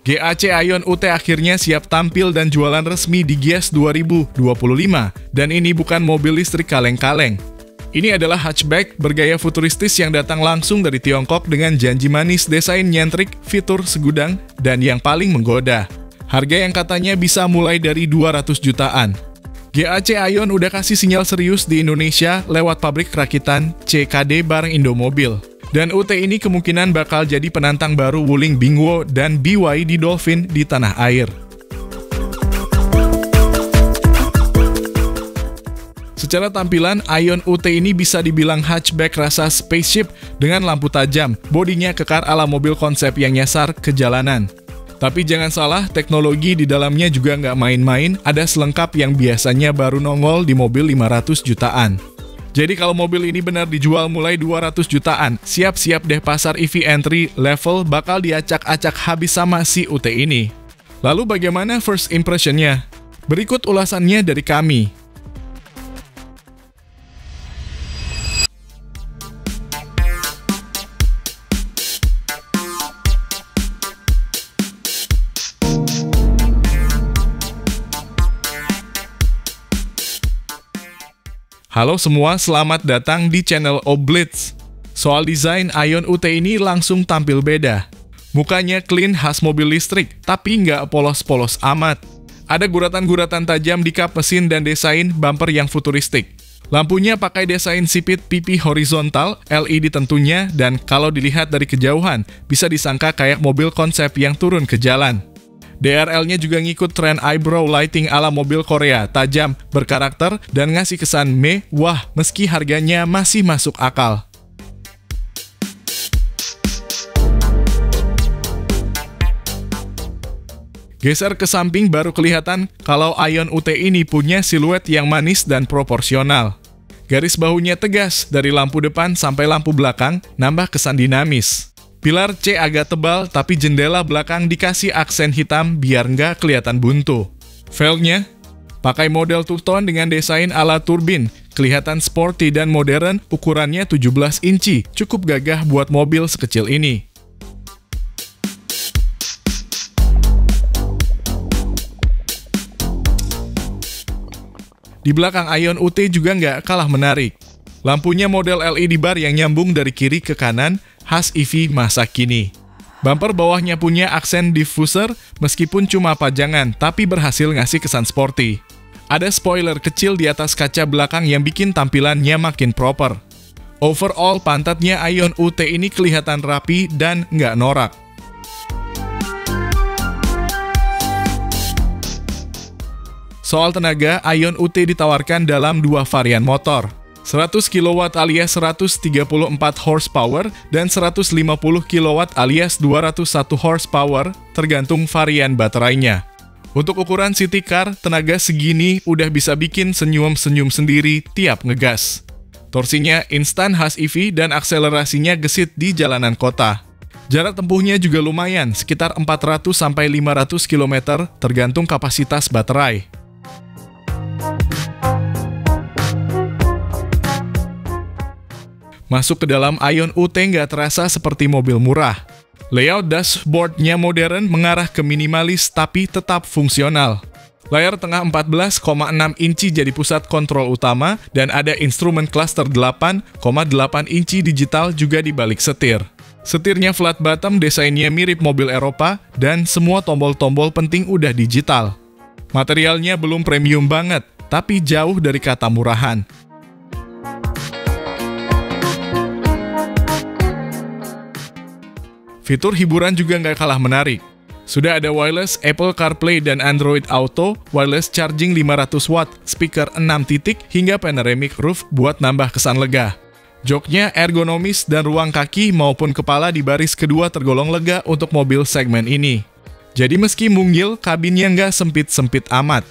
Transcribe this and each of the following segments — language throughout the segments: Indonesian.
GAC Aion UT akhirnya siap tampil dan jualan resmi di Gias 2025, dan ini bukan mobil listrik kaleng-kaleng. Ini adalah hatchback bergaya futuristis yang datang langsung dari Tiongkok dengan janji manis, desain nyentrik, fitur segudang, dan yang paling menggoda. Harga yang katanya bisa mulai dari 200 jutaan. GAC Aion udah kasih sinyal serius di Indonesia lewat pabrik rakitan CKD bareng Indomobil. Dan UT ini kemungkinan bakal jadi penantang baru Wuling Bingwo dan BYD Dolphin di tanah air. Secara tampilan, Aion UT ini bisa dibilang hatchback rasa spaceship dengan lampu tajam, bodinya kekar ala mobil konsep yang nyasar ke jalanan. Tapi jangan salah, teknologi di dalamnya juga nggak main-main, ada selengkap yang biasanya baru nongol di mobil 500 jutaan. Jadi kalau mobil ini benar dijual mulai 200 jutaan, siap-siap deh pasar EV entry level bakal diacak-acak habis sama si UT ini. Lalu bagaimana first impression-nya? Berikut ulasannya dari kami. Halo semua, selamat datang di channel Oblitz. Soal desain, Aion UT ini langsung tampil beda. Mukanya clean khas mobil listrik, tapi nggak polos-polos amat. Ada guratan-guratan tajam di kap mesin dan desain bumper yang futuristik. Lampunya pakai desain sipit pipi horizontal, LED tentunya, dan kalau dilihat dari kejauhan, bisa disangka kayak mobil konsep yang turun ke jalan. DRL-nya juga ngikut tren eyebrow lighting ala mobil Korea, tajam, berkarakter, dan ngasih kesan mewah meski harganya masih masuk akal. Geser ke samping baru kelihatan kalau Aion UT ini punya siluet yang manis dan proporsional. Garis bahunya tegas dari lampu depan sampai lampu belakang, nambah kesan dinamis. Pilar C agak tebal, tapi jendela belakang dikasih aksen hitam biar nggak kelihatan buntu. Velgnya pakai model two-tone dengan desain ala turbin, kelihatan sporty dan modern, ukurannya 17 inci, cukup gagah buat mobil sekecil ini. Di belakang Aion UT juga nggak kalah menarik. Lampunya model LED bar yang nyambung dari kiri ke kanan, khas EV masa kini. Bumper bawahnya punya aksen diffuser, meskipun cuma pajangan, tapi berhasil ngasih kesan sporty. Ada spoiler kecil di atas kaca belakang yang bikin tampilannya makin proper. Overall, pantatnya Aion UT ini kelihatan rapi dan nggak norak. Soal tenaga, Aion UT ditawarkan dalam dua varian motor. 100 kW alias 134 horsepower dan 150 kW alias 201 horsepower tergantung varian baterainya. Untuk ukuran city car, tenaga segini udah bisa bikin senyum-senyum sendiri tiap ngegas. Torsinya instan khas EV dan akselerasinya gesit di jalanan kota. Jarak tempuhnya juga lumayan, sekitar 400-500 km tergantung kapasitas baterai. Masuk ke dalam Aion UT nggak terasa seperti mobil murah. Layout dashboardnya modern mengarah ke minimalis tapi tetap fungsional. Layar tengah 14,6 inci jadi pusat kontrol utama dan ada instrumen cluster 8,8 inci digital juga di balik setir. Setirnya flat bottom, desainnya mirip mobil Eropa dan semua tombol-tombol penting udah digital. Materialnya belum premium banget, tapi jauh dari kata murahan. Fitur hiburan juga nggak kalah menarik. Sudah ada wireless Apple CarPlay dan Android Auto, wireless charging 500 watt, speaker 6 titik, hingga panoramic roof buat nambah kesan lega. Joknya ergonomis dan ruang kaki maupun kepala di baris kedua tergolong lega untuk mobil segmen ini. Jadi meski mungil, kabinnya nggak sempit-sempit amat.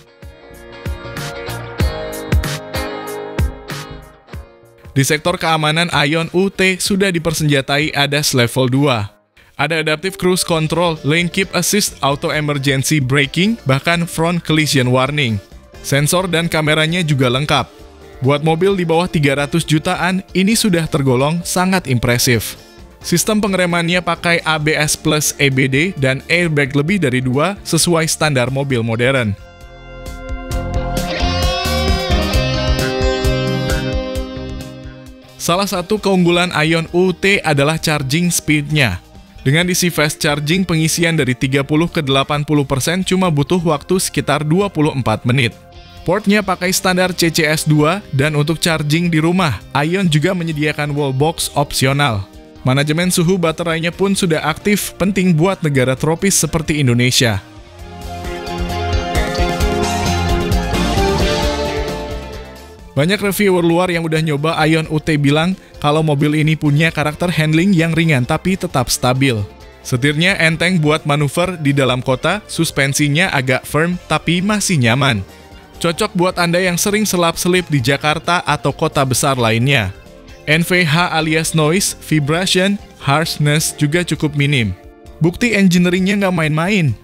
Di sektor keamanan, Aion UT sudah dipersenjatai ADAS level 2. Ada adaptive cruise control, lane keep assist, auto emergency braking, bahkan front collision warning. Sensor dan kameranya juga lengkap. Buat mobil di bawah 300 jutaan, ini sudah tergolong sangat impresif. Sistem pengeremannya pakai ABS plus EBD dan airbag lebih dari 2 sesuai standar mobil modern. Salah satu keunggulan Aion UT adalah charging speed-nya. Dengan DC fast charging, pengisian dari 30 ke 80% cuma butuh waktu sekitar 24 menit. Portnya pakai standar CCS2 dan untuk charging di rumah, Aion juga menyediakan wallbox opsional. Manajemen suhu baterainya pun sudah aktif, penting buat negara tropis seperti Indonesia. Banyak reviewer luar yang udah nyoba Aion UT bilang kalau mobil ini punya karakter handling yang ringan tapi tetap stabil. Setirnya enteng buat manuver di dalam kota, suspensinya agak firm tapi masih nyaman. Cocok buat Anda yang sering selap-selip di Jakarta atau kota besar lainnya. NVH alias noise, vibration, harshness juga cukup minim. Bukti engineeringnya nggak main-main.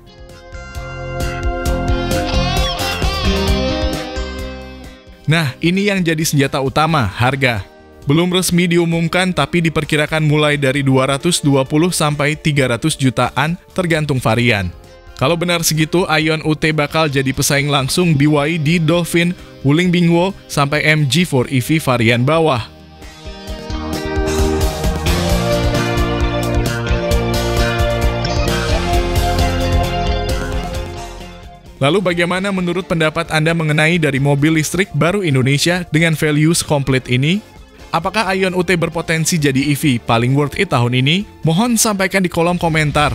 Nah, ini yang jadi senjata utama, harga. Belum resmi diumumkan tapi diperkirakan mulai dari 220 sampai 300 jutaan tergantung varian. Kalau benar segitu, Aion UT bakal jadi pesaing langsung BYD Dolphin, Wuling Bingwo, sampai MG4 EV varian bawah. Lalu bagaimana menurut pendapat Anda mengenai dari mobil listrik baru Indonesia dengan values komplit ini? Apakah Aion UT berpotensi jadi EV paling worth it tahun ini? Mohon sampaikan di kolom komentar.